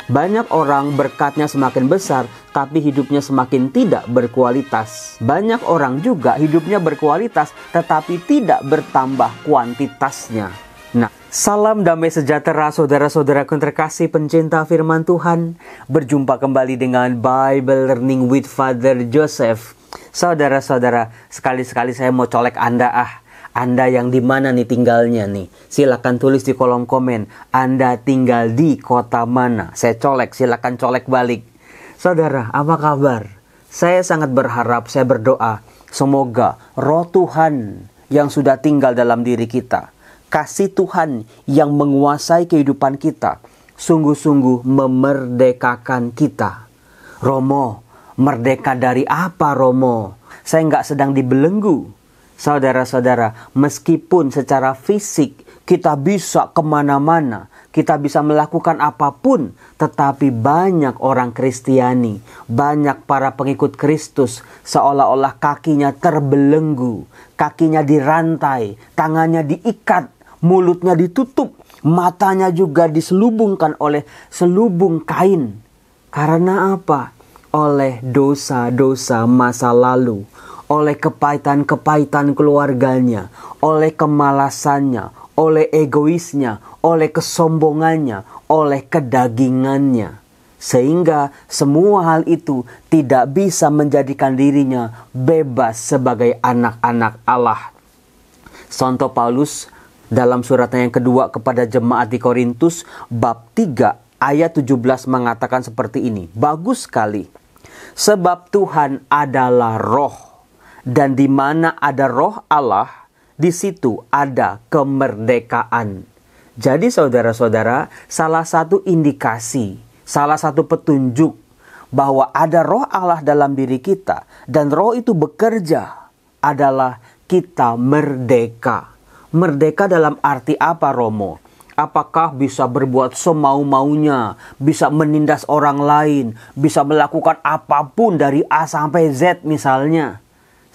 Banyak orang berkatnya semakin besar, tapi hidupnya semakin tidak berkualitas. Banyak orang juga hidupnya berkualitas, tetapi tidak bertambah kuantitasnya. Nah, salam damai sejahtera saudara-saudaraku terkasih pencinta firman Tuhan. Berjumpa kembali dengan Bible Learning with Father Joseph. Saudara-saudara, sekali-sekali saya mau colek Anda Anda yang di mana nih tinggalnya nih? Silakan tulis di kolom komen. Anda tinggal di kota mana? Saya colek, silakan colek balik. Saudara, apa kabar? Saya sangat berharap, saya berdoa, semoga roh Tuhan yang sudah tinggal dalam diri kita, kasih Tuhan yang menguasai kehidupan kita, sungguh-sungguh memerdekakan kita. Romo, merdeka dari apa Romo? Saya nggak sedang dibelenggu. Saudara-saudara, meskipun secara fisik kita bisa kemana-mana, kita bisa melakukan apapun, tetapi banyak orang Kristiani, banyak para pengikut Kristus, seolah-olah kakinya terbelenggu, kakinya dirantai, tangannya diikat, mulutnya ditutup, matanya juga diselubungkan oleh selubung kain. Karena apa? Oleh dosa-dosa masa lalu, oleh kepahitan-kepahitan keluarganya, oleh kemalasannya, oleh egoisnya, oleh kesombongannya, oleh kedagingannya. Sehingga semua hal itu tidak bisa menjadikan dirinya bebas sebagai anak-anak Allah. Santo Paulus dalam suratnya yang kedua kepada jemaat di Korintus bab 3 ayat 17 mengatakan seperti ini. Bagus sekali. Sebab Tuhan adalah roh. Dan di mana ada roh Allah, di situ ada kemerdekaan. Jadi saudara-saudara, salah satu indikasi, salah satu petunjuk bahwa ada roh Allah dalam diri kita dan roh itu bekerja adalah kita merdeka. Merdeka dalam arti apa, Romo? Apakah bisa berbuat semau-maunya, bisa menindas orang lain, bisa melakukan apapun dari A sampai Z misalnya?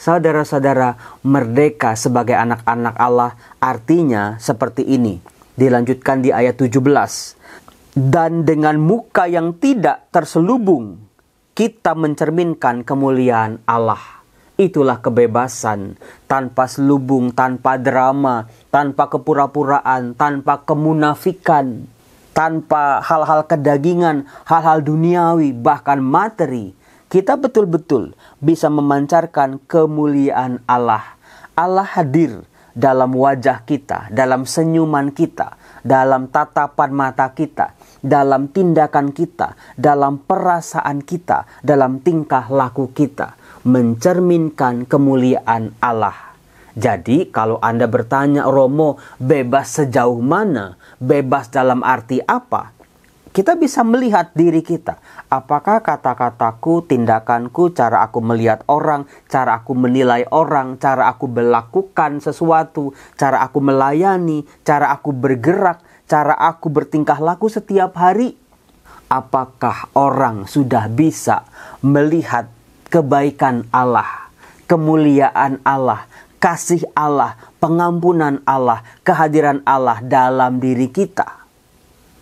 Saudara-saudara, merdeka sebagai anak-anak Allah artinya seperti ini. Dilanjutkan di ayat 17. Dan dengan muka yang tidak terselubung, kita mencerminkan kemuliaan Allah. Itulah kebebasan, tanpa selubung, tanpa drama, tanpa kepura-puraan, tanpa kemunafikan, tanpa hal-hal kedagingan, hal-hal duniawi, bahkan materi. Kita betul-betul bisa memancarkan kemuliaan Allah. Allah hadir dalam wajah kita, dalam senyuman kita, dalam tatapan mata kita, dalam tindakan kita, dalam perasaan kita, dalam tingkah laku kita, mencerminkan kemuliaan Allah. Jadi kalau Anda bertanya, Romo, bebas sejauh mana? Bebas dalam arti apa? Kita bisa melihat diri kita. Apakah kata-kataku, tindakanku, cara aku melihat orang, cara aku menilai orang, cara aku melakukan sesuatu, cara aku melayani, cara aku bergerak, cara aku bertingkah laku setiap hari. Apakah orang sudah bisa melihat kebaikan Allah, kemuliaan Allah, kasih Allah, pengampunan Allah, kehadiran Allah dalam diri kita?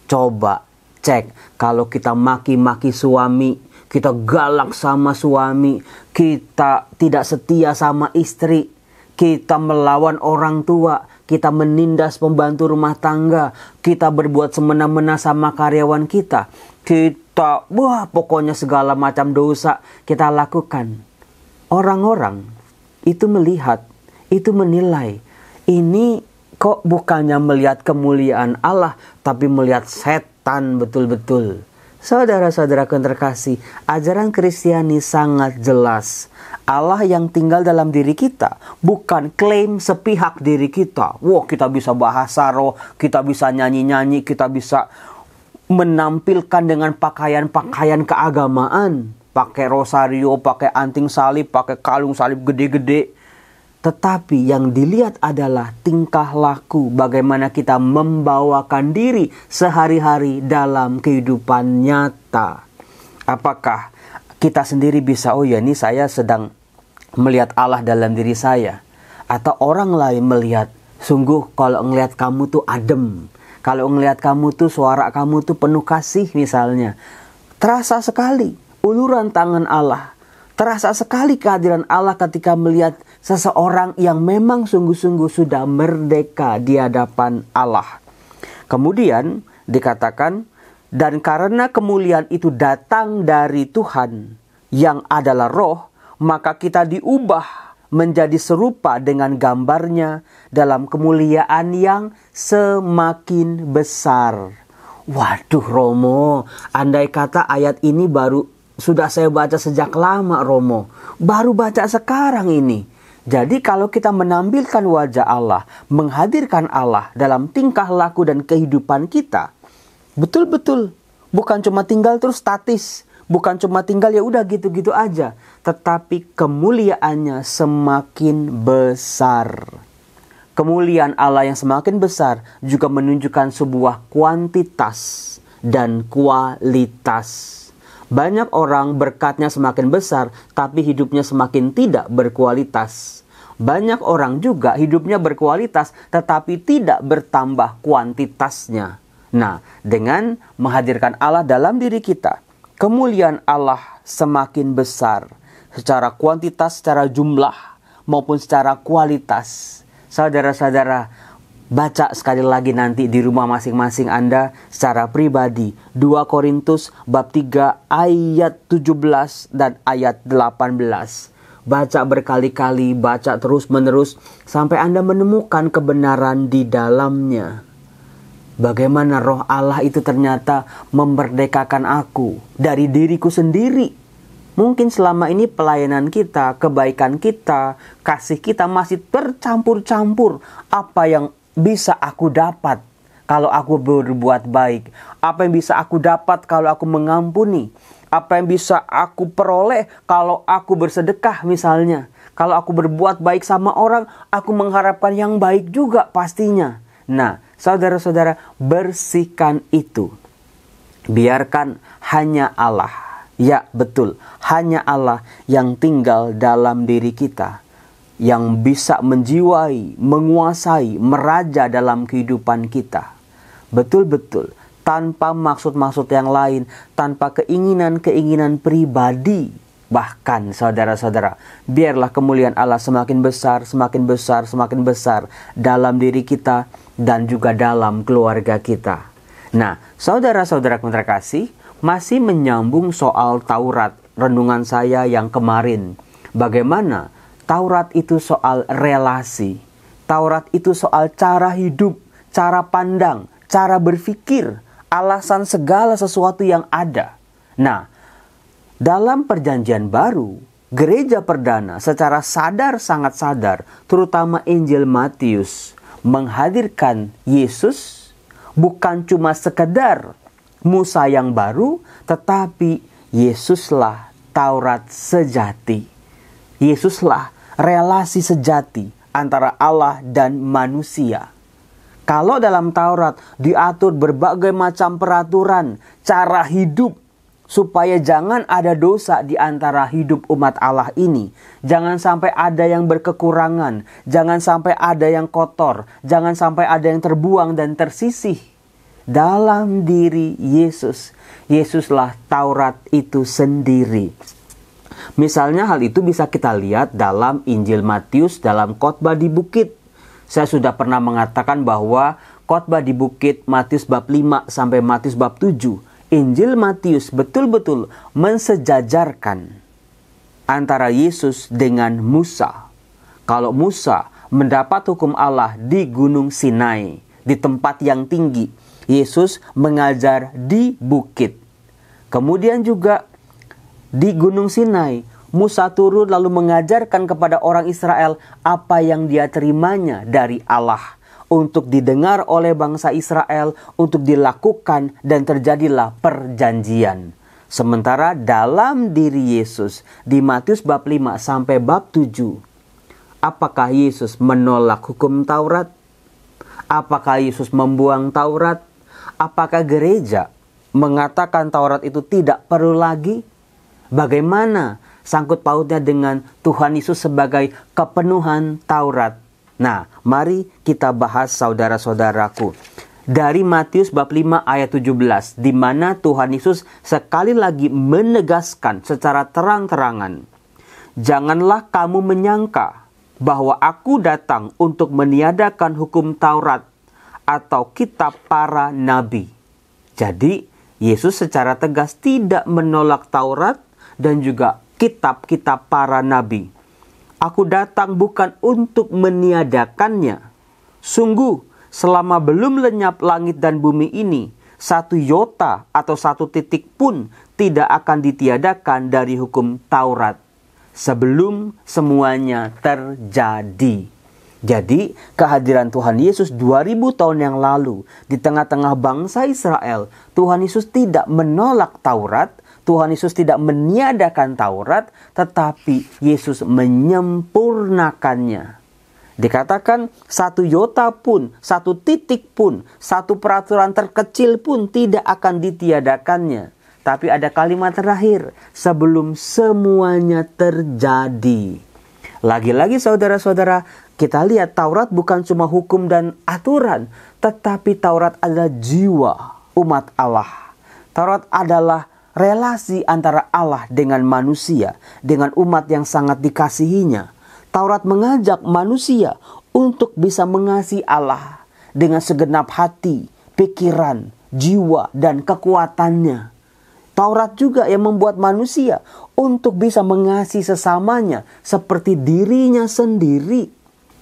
Coba cek, kalau kita maki-maki suami, kita galak sama suami, kita tidak setia sama istri, kita melawan orang tua, kita menindas pembantu rumah tangga, kita berbuat semena-mena sama karyawan kita, pokoknya segala macam dosa kita lakukan. Orang-orang itu melihat, itu menilai, ini kok bukannya melihat kemuliaan Allah, tapi melihat setan betul-betul. Saudara-saudara yang terkasih, ajaran Kristiani sangat jelas. Allah yang tinggal dalam diri kita, bukan klaim sepihak diri kita. Wah, kita bisa bahasa roh, kita bisa nyanyi-nyanyi, kita bisa menampilkan dengan pakaian-pakaian keagamaan. Pakai rosario, pakai anting salib, pakai kalung salib gede-gede. Tetapi yang dilihat adalah tingkah laku, bagaimana kita membawakan diri sehari-hari dalam kehidupan nyata. Apakah kita sendiri bisa, oh ya ini saya sedang melihat Allah dalam diri saya. Atau orang lain melihat, sungguh kalau ngelihat kamu tuh adem, Kalau ngelihat kamu tuh, suara kamu tuh penuh kasih misalnya. Terasa sekali uluran tangan Allah. Terasa sekali kehadiran Allah ketika melihat seseorang yang memang sungguh-sungguh sudah merdeka di hadapan Allah. Kemudian dikatakan, dan karena kemuliaan itu datang dari Tuhan yang adalah roh, maka kita diubah menjadi serupa dengan gambarnya dalam kemuliaan yang semakin besar. Waduh Romo, andai kata ayat ini sudah saya baca sejak lama Romo, baru baca sekarang ini. Jadi kalau kita menampilkan wajah Allah, menghadirkan Allah dalam tingkah laku dan kehidupan kita, betul-betul bukan cuma tinggal terus statis, bukan cuma tinggal ya udah gitu-gitu aja, tetapi kemuliaannya semakin besar. Kemuliaan Allah yang semakin besar juga menunjukkan sebuah kuantitas dan kualitas. Banyak orang berkatnya semakin besar, tapi hidupnya semakin tidak berkualitas. Banyak orang juga hidupnya berkualitas, tetapi tidak bertambah kuantitasnya. Nah, dengan menghadirkan Allah dalam diri kita, kemuliaan Allah semakin besar. Secara kuantitas, secara jumlah, maupun secara kualitas. Saudara-saudara, baca sekali lagi nanti di rumah masing-masing Anda secara pribadi. 2 Korintus bab 3 ayat 17 dan ayat 18. Baca berkali-kali, baca terus-menerus sampai Anda menemukan kebenaran di dalamnya. Bagaimana roh Allah itu ternyata memerdekakan aku dari diriku sendiri. Mungkin selama ini pelayanan kita, kebaikan kita, kasih kita masih tercampur-campur. Apa yang bisa aku dapat kalau aku berbuat baik? Apa yang bisa aku dapat kalau aku mengampuni? Apa yang bisa aku peroleh kalau aku bersedekah misalnya? Kalau aku berbuat baik sama orang, aku mengharapkan yang baik juga pastinya. Nah, saudara-saudara, bersihkan itu. Biarkan hanya Allah. Ya, betul. Hanya Allah yang tinggal dalam diri kita. Yang bisa menjiwai, menguasai, meraja dalam kehidupan kita. Betul-betul. Tanpa maksud-maksud yang lain. Tanpa keinginan-keinginan pribadi. Bahkan saudara-saudara, biarlah kemuliaan Allah semakin besar, semakin besar, semakin besar. Dalam diri kita dan juga dalam keluarga kita. Nah, saudara-saudara yang terkasih, masih menyambung soal Taurat, renungan saya yang kemarin. Bagaimana Taurat itu soal relasi. Taurat itu soal cara hidup, cara pandang, cara berpikir, alasan segala sesuatu yang ada. Nah, dalam perjanjian baru, gereja perdana secara sangat sadar, terutama Injil Matius, menghadirkan Yesus bukan cuma sekedar Musa yang baru, tetapi Yesuslah Taurat sejati. Yesuslah relasi sejati antara Allah dan manusia. Kalau dalam Taurat diatur berbagai macam peraturan, cara hidup, supaya jangan ada dosa di antara hidup umat Allah ini. Jangan sampai ada yang berkekurangan, jangan sampai ada yang kotor, jangan sampai ada yang terbuang dan tersisih. Dalam diri Yesus, Yesuslah Taurat itu sendiri. Misalnya hal itu bisa kita lihat dalam Injil Matius dalam khotbah di bukit. Saya sudah pernah mengatakan bahwa khotbah di bukit Matius bab 5 sampai Matius bab 7. Injil Matius betul-betul mensejajarkan antara Yesus dengan Musa. Kalau Musa mendapat hukum Allah di Gunung Sinai, di tempat yang tinggi, Yesus mengajar di bukit. Kemudian juga di Gunung Sinai, Musa turun lalu mengajarkan kepada orang Israel apa yang dia terimanya dari Allah. Untuk didengar oleh bangsa Israel, untuk dilakukan dan terjadilah perjanjian. Sementara dalam diri Yesus di Matius bab 5 sampai bab 7, apakah Yesus menolak hukum Taurat? Apakah Yesus membuang Taurat? Apakah gereja mengatakan Taurat itu tidak perlu lagi? Bagaimana sangkut pautnya dengan Tuhan Yesus sebagai kepenuhan Taurat? Nah, mari kita bahas saudara-saudaraku. dari Matius bab 5 ayat 17, di mana Tuhan Yesus sekali lagi menegaskan secara terang-terangan, "Janganlah kamu menyangka bahwa aku datang untuk meniadakan hukum Taurat atau kitab para nabi." Jadi, Yesus secara tegas tidak menolak Taurat dan juga kitab-kitab para nabi. "Aku datang bukan untuk meniadakannya. Sungguh, selama belum lenyap langit dan bumi ini, satu iota atau satu titik pun tidak akan ditiadakan dari hukum Taurat sebelum semuanya terjadi." Jadi, kehadiran Tuhan Yesus 2000 tahun yang lalu di tengah-tengah bangsa Israel, Tuhan Yesus tidak menolak Taurat, Tuhan Yesus tidak meniadakan Taurat, tetapi Yesus menyempurnakannya. Dikatakan satu iota pun, satu titik pun, satu peraturan terkecil pun tidak akan ditiadakannya. Tapi ada kalimat terakhir, sebelum semuanya terjadi. Lagi-lagi saudara-saudara, kita lihat Taurat bukan cuma hukum dan aturan, tetapi Taurat adalah jiwa umat Allah. Taurat adalah relasi antara Allah dengan manusia, dengan umat yang sangat dikasihinya. Taurat mengajak manusia untuk bisa mengasihi Allah dengan segenap hati, pikiran, jiwa, dan kekuatannya. Taurat juga yang membuat manusia untuk bisa mengasihi sesamanya seperti dirinya sendiri.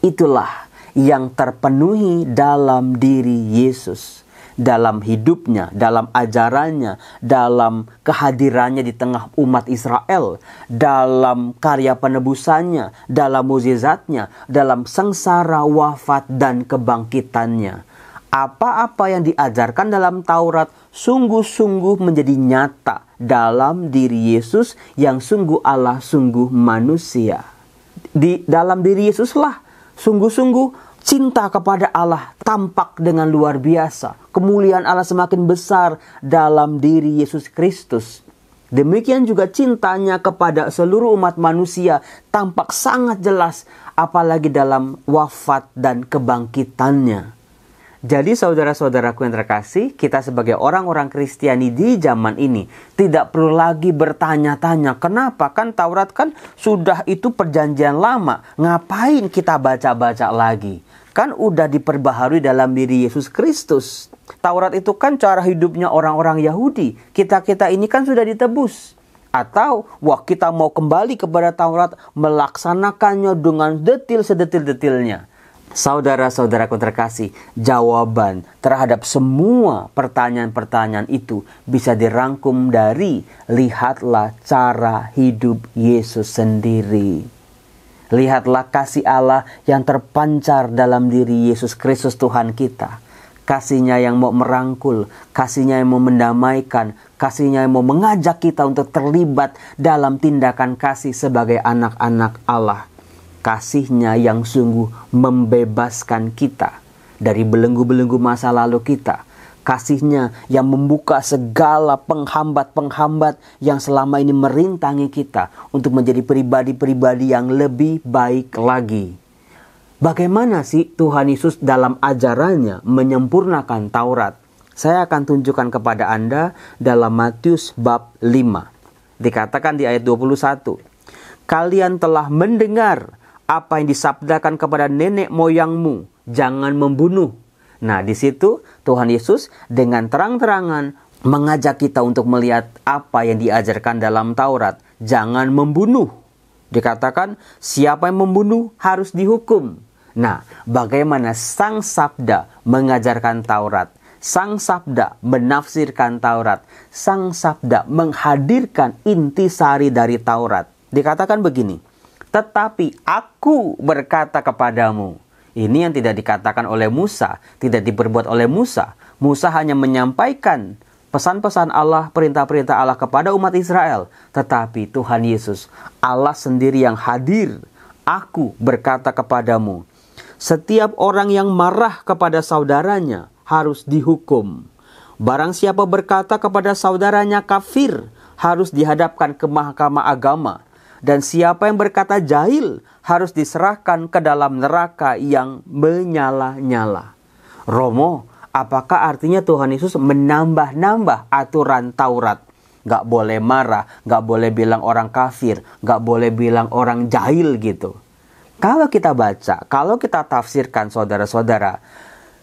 Itulah yang terpenuhi dalam diri Yesus, dalam hidupnya, dalam ajarannya, dalam kehadirannya di tengah umat Israel, dalam karya penebusannya, dalam mukjizatnya, dalam sengsara, wafat, dan kebangkitannya. Apa-apa yang diajarkan dalam Taurat sungguh-sungguh menjadi nyata dalam diri Yesus yang sungguh Allah, sungguh manusia. Di dalam diri Yesuslah sungguh-sungguh cinta kepada Allah tampak dengan luar biasa. Kemuliaan Allah semakin besar dalam diri Yesus Kristus. Demikian juga cintanya kepada seluruh umat manusia tampak sangat jelas, apalagi dalam wafat dan kebangkitannya. Jadi saudara-saudaraku yang terkasih, kita sebagai orang-orang Kristiani di zaman ini tidak perlu lagi bertanya-tanya, kenapa? Kan Taurat kan sudah itu perjanjian lama, ngapain kita baca-baca lagi? Kan udah diperbaharui dalam diri Yesus Kristus. Taurat itu kan cara hidupnya orang-orang Yahudi. Kita-kita ini kan sudah ditebus. Atau, wah kita mau kembali kepada Taurat, melaksanakannya dengan detil sedetil-detilnya. Saudara-saudaraku terkasih, jawaban terhadap semua pertanyaan-pertanyaan itu bisa dirangkum dari lihatlah cara hidup Yesus sendiri. Lihatlah kasih Allah yang terpancar dalam diri Yesus Kristus Tuhan kita. Kasih-Nya yang mau merangkul, kasih-Nya yang mau mendamaikan, kasih-Nya yang mau mengajak kita untuk terlibat dalam tindakan kasih sebagai anak-anak Allah. Kasih-Nya yang sungguh membebaskan kita dari belenggu-belenggu masa lalu kita. Kasih-Nya yang membuka segala penghambat-penghambat yang selama ini merintangi kita untuk menjadi pribadi-pribadi yang lebih baik lagi. Bagaimana sih Tuhan Yesus dalam ajarannya menyempurnakan Taurat? Saya akan tunjukkan kepada Anda dalam Matius bab 5. Dikatakan di ayat 21. Kalian telah mendengar apa yang disabdakan kepada nenek moyangmu, jangan membunuh. Nah, di situ Tuhan Yesus dengan terang-terangan mengajak kita untuk melihat apa yang diajarkan dalam Taurat, jangan membunuh. Dikatakan siapa yang membunuh harus dihukum. Nah, bagaimana Sang Sabda mengajarkan Taurat? Sang Sabda menafsirkan Taurat. Sang Sabda menghadirkan intisari dari Taurat. Dikatakan begini, tetapi aku berkata kepadamu. Ini yang tidak dikatakan oleh Musa, tidak diperbuat oleh Musa. Musa hanya menyampaikan pesan-pesan Allah, perintah-perintah Allah kepada umat Israel. Tetapi Tuhan Yesus, Allah sendiri yang hadir. Aku berkata kepadamu, setiap orang yang marah kepada saudaranya harus dihukum. Barang siapa berkata kepada saudaranya kafir, harus dihadapkan ke mahkamah agama. Dan siapa yang berkata jahil harus diserahkan ke dalam neraka yang menyala-nyala. Romo, Apakah artinya Tuhan Yesus menambah-nambah aturan Taurat? Gak boleh marah, gak boleh bilang orang kafir, gak boleh bilang orang jahil gitu. Kalau kita baca, kalau kita tafsirkan saudara-saudara,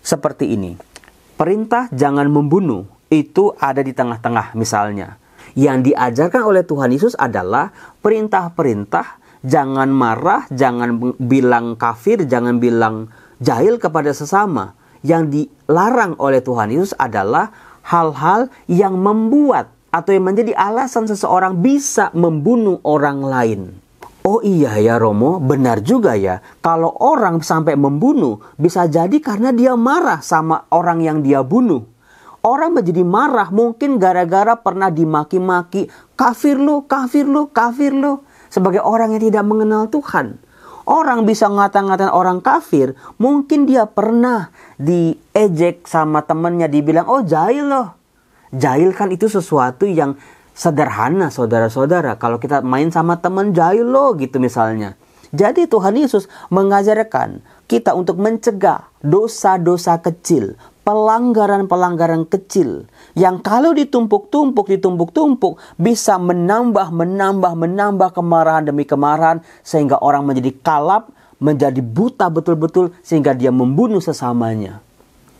seperti ini. Perintah jangan membunuh itu ada di tengah-tengah misalnya. Yang diajarkan oleh Tuhan Yesus adalah perintah-perintah jangan marah, jangan bilang kafir, jangan bilang jahil kepada sesama. Yang dilarang oleh Tuhan Yesus adalah hal-hal yang membuat atau yang menjadi alasan seseorang bisa membunuh orang lain. Oh iya ya Romo, benar juga ya. Kalau orang sampai membunuh, bisa jadi karena dia marah sama orang yang dia bunuh. Orang menjadi marah mungkin gara-gara pernah dimaki-maki, kafir lo, kafir lo, kafir lo. Sebagai orang yang tidak mengenal Tuhan. Orang bisa ngata-ngatain orang kafir, mungkin dia pernah diejek sama temennya, dibilang, oh jahil loh. Jahil kan itu sesuatu yang sederhana saudara-saudara. Kalau kita main sama teman jahil loh gitu misalnya. Jadi Tuhan Yesus mengajarkan kita untuk mencegah dosa-dosa kecil, pelanggaran-pelanggaran kecil yang kalau ditumpuk-tumpuk bisa menambah kemarahan demi kemarahan sehingga orang menjadi kalap, menjadi buta betul-betul sehingga dia membunuh sesamanya.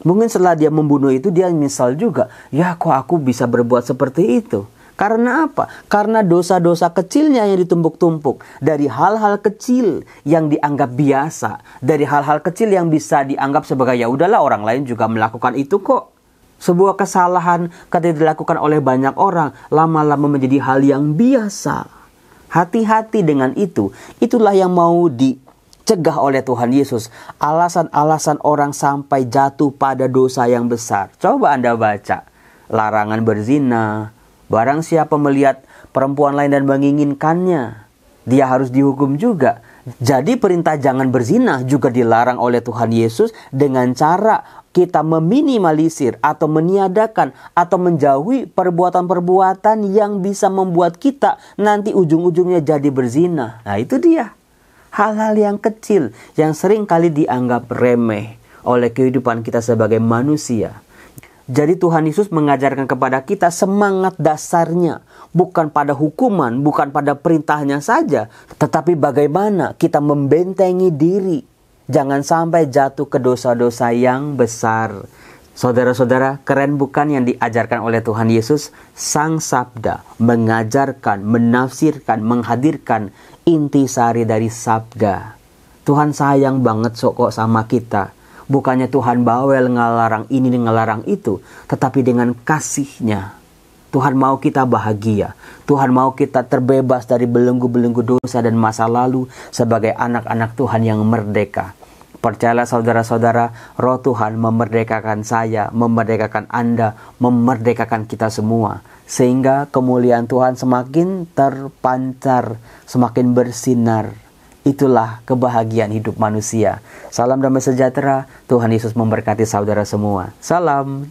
Mungkin setelah dia membunuh itu dia menyesal juga, ya kok aku bisa berbuat seperti itu. Karena apa? Karena dosa-dosa kecilnya yang ditumpuk-tumpuk. Dari hal-hal kecil yang dianggap biasa. Dari hal-hal kecil yang bisa dianggap sebagai ya udahlah orang lain juga melakukan itu kok. Sebuah kesalahan ketika dilakukan oleh banyak orang lama-lama menjadi hal yang biasa. Hati-hati dengan itu. Itulah yang mau dicegah oleh Tuhan Yesus. Alasan-alasan orang sampai jatuh pada dosa yang besar. Coba Anda baca. Larangan berzina. Barang siapa melihat perempuan lain dan menginginkannya, dia harus dihukum juga. Jadi perintah jangan berzina juga dilarang oleh Tuhan Yesus dengan cara kita meminimalisir atau meniadakan atau menjauhi perbuatan-perbuatan yang bisa membuat kita nanti ujung-ujungnya jadi berzina. Nah itu dia. Hal-hal yang kecil yang sering kali dianggap remeh oleh kehidupan kita sebagai manusia. Jadi Tuhan Yesus mengajarkan kepada kita semangat dasarnya. Bukan pada hukuman, bukan pada perintahnya saja. Tetapi bagaimana kita membentengi diri. Jangan sampai jatuh ke dosa-dosa yang besar. Saudara-saudara, keren bukan yang diajarkan oleh Tuhan Yesus? Sang Sabda mengajarkan, menafsirkan, menghadirkan intisari dari Sabda. Tuhan sayang banget kok sama kita. Bukannya Tuhan bawel ngelarang ini dan ngelarang itu. Tetapi dengan kasih-Nya. Tuhan mau kita bahagia. Tuhan mau kita terbebas dari belenggu-belenggu dosa dan masa lalu. Sebagai anak-anak Tuhan yang merdeka. Percayalah saudara-saudara. Roh Tuhan memerdekakan saya. Memerdekakan Anda. Memerdekakan kita semua. Sehingga kemuliaan Tuhan semakin terpancar. Semakin bersinar. Itulah kebahagiaan hidup manusia. Salam damai sejahtera. Tuhan Yesus memberkati saudara semua. Salam.